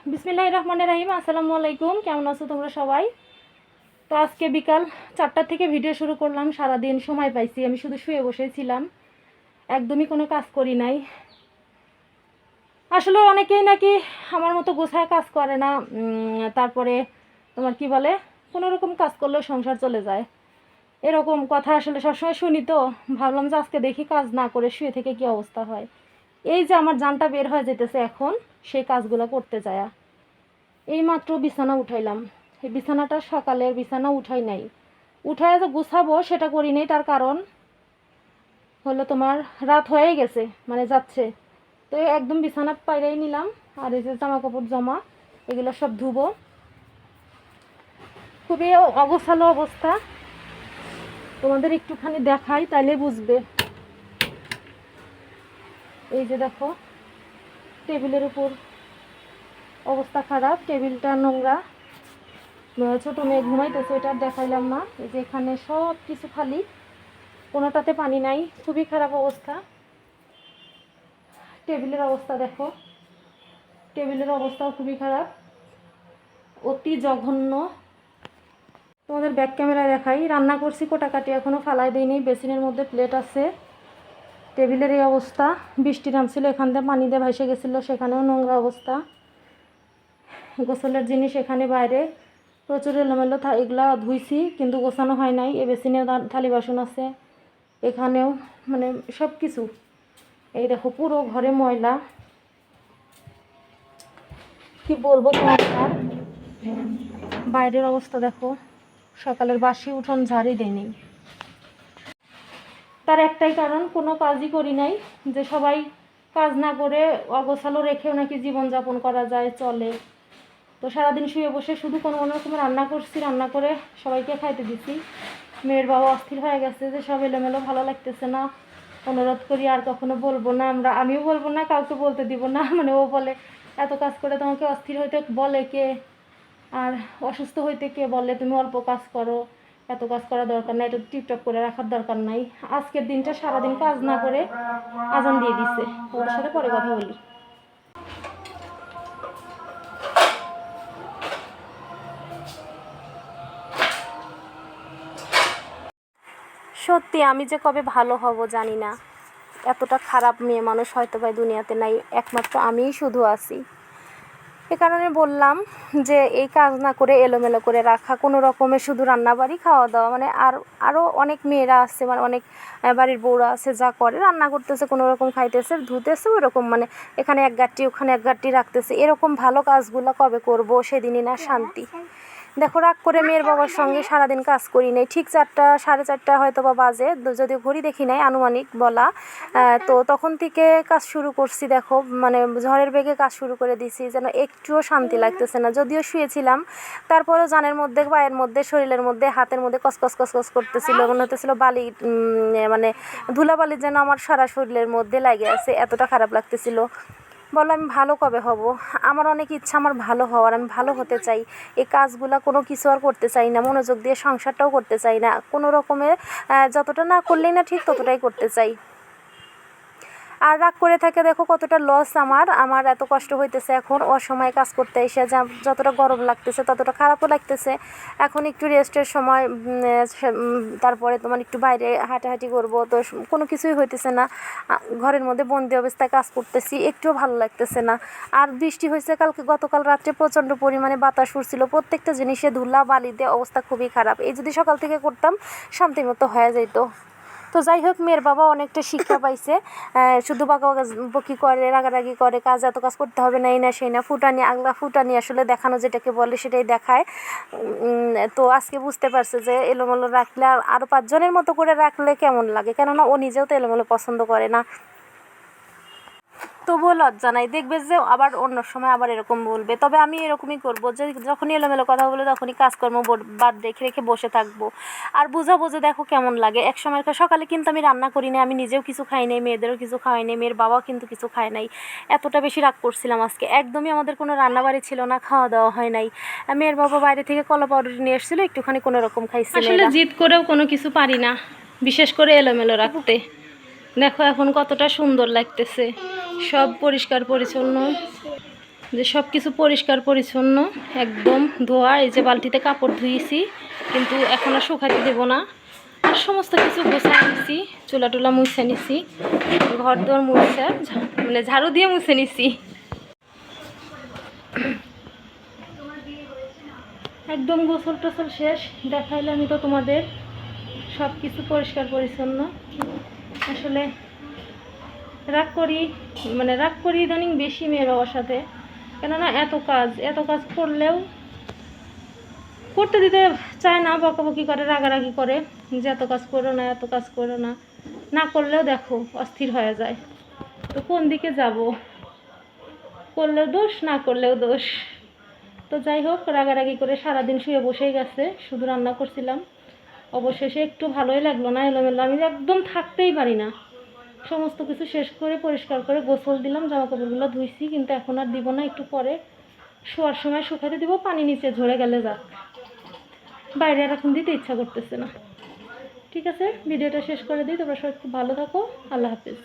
বিসমিল্লাহির রহমানির রহিম। আসসালামু আলাইকুম। কেমন আছো তোমরা সবাই? তো আজকে বিকাল 4টা থেকে ভিডিও শুরু করলাম। সারাদিন সময় পাইছি, আমি শুধু শুয়ে বসেছিলাম, একদমই কোনো কাজ করি নাই। আসলে অনেকেই নাকি আমার মতো গোছায় কাজ করে না, তারপরে তোমার কি বলে, কোনো রকম কাজ করলেও সংসার চলে যায়, এরকম কথা আসলে সবসময় শুনি। তো ভাবলাম যে আজকে দেখি কাজ না করে শুয়ে থেকে কী অবস্থা হয়। এই যে আমার জানটা বের হয়ে যেতেছে এখন সেই কাজগুলো করতে যায়। এই মাত্র বিছানা উঠাইলাম। এই বিছানাটা সকালের বিছানা উঠাই নাই, উঠায় যে গুছাবো সেটা করি নাই। তার কারণ হলো তোমার রাত হয়ে গেছে, মানে যাচ্ছে। তো একদম বিছানা পাইরাই নিলাম। আর এই যে জামা কাপড় জমা, এগুলো সব ধুবো। খুবই অগোছালো অবস্থা, তোমাদের একটুখানি দেখাই তাইলে বুঝবে। এই যে দেখো, টেবিলের উপর অবস্থা খারাপ, টেবিলটা নোংরা। ছোটো মেয়ে ঘুমাইতেছে, এটা দেখাইলাম না। এই যে এখানে সব কিছু খালি, কোনোটাতে পানি নাই, খুবই খারাপ অবস্থা। টেবিলের অবস্থা দেখো, টেবিলের অবস্থাও খুবই খারাপ, অতি জঘন্য। তোমাদের ব্যাক ক্যামেরায় দেখাই। রান্না করছি, কোটাকাটি এখনও ফালাই দিইনি, বেসিনের মধ্যে প্লেট আছে। টেবিলের এই অবস্থা, বৃষ্টি নামছিল, এখান থেকে পানি দিয়ে ভাসে গেছিলো, সেখানেও নোংরা অবস্থা। গোসলের জিনিস এখানে বাইরে প্রচুর এলোমেলো, এগুলা ধুইছি কিন্তু গোছানো হয় নাই। এ বেসিনে থালি বাসন আছে, এখানেও মানে সব কিছু। এই দেখো পুরো ঘরে ময়লা, কি বলবো তোমার। আর বাইরের অবস্থা দেখো, সকালের বাসি উঠোন ঝাড়ি দেয়নি। তার একটাই কারণ, কোনো কাজই করি নাই। যে সবাই কাজ না করে অগোছালো রেখেও নাকি জীবনযাপন করা যায়, চলে। তো সারাদিন শুয়ে বসে শুধু কোনো রকম রান্না করছি, রান্না করে সবাইকে খাইতে দিছি। মেয়ের বাবা অস্থির হয়ে গেছে যে সব এলোমেলো, ভালো লাগতেছে না। অনুরোধ করি আর কখনো বলবো না, আমিও বলবো না, কাউকে বলতে দিব না। মানে ও বলে এত কাজ করে তোমাকে অস্থির হইতে বলে কে, আর অসুস্থ হইতে কে বলে, তুমি অল্প কাজ করো, এত কাজ করা দরকার নাই, এটা টিপটপ করে রাখার দরকার নাই। আজকের দিনটা সারাদিন কাজ না করে আজান দিয়ে দিচ্ছে। ওদের সাথে পরে কথা বলি। সত্যি আমি যে কবে ভালো হব জানি না। এতটা খারাপ মেয়ে মানুষ হয়তো বা দুনিয়াতে নাই, একমাত্র আমিই শুধু আছি। এ কারণে বললাম যে এই কাজ না করে এলোমেলো করে রাখা, কোনো রকমে শুধু রান্নাবাড়ি খাওয়া দাওয়া, মানে আরও অনেক মেয়েরা আছে, মানে অনেক বাড়ির বউরা আছে যা করে, রান্না করতেছে, কোনো রকম খাইতেছে, ধুতেছে, ওরকম মানে এখানে এক গাঁটটি ওখানে এক গাঁটটি রাখতেছে। এরকম ভালো কাজগুলো কবে করব, সেদিনই না শান্তি। দেখো, রাগ করে মেয়ের বাবার সঙ্গে সারাদিন কাজ করি নাই। ঠিক 4টা 4:30 হয়তো বা বাজে, যদিও ঘড়ি দেখি নাই, আনুমানিক বলা। তো তখন থেকে কাজ শুরু করছি। দেখো মানে ঝড়ের বেগে কাজ শুরু করে দিছি, যেন একটুও শান্তি লাগতেছে না। যদিও শুয়েছিলাম, তারপরেও জানের মধ্যে, পায়ের মধ্যে, শরীরের মধ্যে, হাতের মধ্যে কসকস কসকস করতেছিল, মনে হতেছিল বালি, মানে ধুলাবালি যেন আমার সারা শরীরের মধ্যে লাগে আছে, এতটা খারাপ লাগতেছিল। বলো আমি ভালো কবে হব? আমার অনেক ইচ্ছা আমার ভালো হওয়ার, আমি ভালো হতে চাই। এই কাজগুলো কোনো কিছু আর করতে চাই না, মনোযোগ দিয়ে সংসারটাও করতে চাই না, কোনো রকমের যতটা না করলেই না ঠিক ততটাই করতে চাই। আর রাগ করে থাকে, দেখো কতটা লস আমার এত কষ্ট হইতেছে এখন অসময়ে কাজ করতে এসে, যতটা গরম লাগতেছে ততটা খারাপও লাগতেছে। এখন একটু রেস্টের সময়, তারপরে তোমার একটু বাইরে হাঁটাহাঁটি করব, তো কোনো কিছুই হইতেছে না। ঘরের মধ্যে বন্দি অবস্থায় কাজ করতেছি, একটুও ভালো লাগতেছে না। আর বৃষ্টি হয়েছে গতকাল রাত্রে, প্রচণ্ড পরিমাণে বাতাস উঠছিল, প্রত্যেকটা জিনিসে ধুলা বালিতে অবস্থা খুবই খারাপ। এই যদি সকাল থেকে করতাম শান্তি মতো হয়ে যেত। তো যাই হোক, মেয়ের বাবা অনেকটা শিক্ষা পাইছে। শুধু বকি করে, রাগারাগি করে, এত কাজ করতে হবে না, এই না সেই না, ফুটানি আগলা ফুটানি আসলে দেখানো যেটাকে বলে সেটাই দেখায়। তো আজকে বুঝতে পারছে যে এলোমেলো রাখলে, আরও 5 জনের মতো করে রাখলে কেমন লাগে, কেননা ও নিজেও তো এলোমেলো পছন্দ করে না। তবুও লজ্জা নাই, দেখবে যে আবার অন্য সময় আবার এরকম বলবে। তবে আমি এরকমই করবো, যে যখনই এলোমেলো কথা বলে তখনই কাজকর্ম বাদ রেখে রেখে বসে থাকবো, আর বুঝাবো যে দেখো কেমন লাগে। এক সময় সকালে কিন্তু আমি রান্না করি নাই, আমি নিজেও কিছু খাই নাই, মেয়েদেরও কিছু খাওয়াই নাই, মেয়ের বাবাও কিন্তু কিছু খায় নাই। এতটা বেশি রাগ করছিলাম আজকে, একদমই আমাদের কোনো রান্নাবাড়ি ছিল না, খাওয়া দাওয়া হয় নাই। মেয়ের বাবা বাইরে থেকে কলা পাউরুটি নিয়ে এসেছিলো, একটুখানি কোনো রকম খাইছি। আসলে জিদ করেও কোনো কিছু পারি না, বিশেষ করে এলোমেলো রাখতে। দেখো এখন কতটা সুন্দর লাগতেছে, সব পরিষ্কার পরিচ্ছন্ন। যে সব কিছু পরিষ্কার পরিচ্ছন্ন একদম ধোয়া। এই যে বালতিতে কাপড় ধুয়েছি, কিন্তু এখন আর শুকাতে দেবো না। আর সমস্ত কিছু গোছায় নিছি, চুলা টুলা মুছে নিছি, ঘর দোর মুছে মানে ঝাড়ু দিয়ে মুছে নিছি। একদম গোসল টোসল শেষ, দেখাইলাম আমি তো তোমাদের সব কিছু পরিষ্কার পরিচ্ছন্ন। আসলে রাগ করি ইদানিং বেশি মেয়ের বাবার সাথে, কেননা এত কাজ করলেও করতে দিতে চায় না, বকাবকি করে, রাগারাগি করে যে এত কাজ করো না, এত কাজ করো না। না করলেও দেখো অস্থির হয়ে যায়। তো কোন দিকে যাব? করলেও দোষ, না করলেও দোষ। তো যাই হোক, রাগারাগি করে সারাদিন শুয়ে বসেই গেছে, শুধু রান্না করছিলাম। অবশেষে একটু ভালোই লাগলো না, এলোমেলো, আমি একদম থাকতেই পারি না। সমস্ত কিছু শেষ করে পরিষ্কার করে গোসল দিলাম, জামা কাপড়গুলো ধুইছি, কিন্তু এখন আর দিব না, একটু পরে শোয়ার সময় শুকাতে দিব, পানি নিচে ঝরে গেলে যাক, বাইরে আর এখন দিতে ইচ্ছা করতেছে না। ঠিক আছে, ভিডিওটা শেষ করে দিই। তোমরা সবাই খুব ভালো থাকো। আল্লাহ হাফিজ।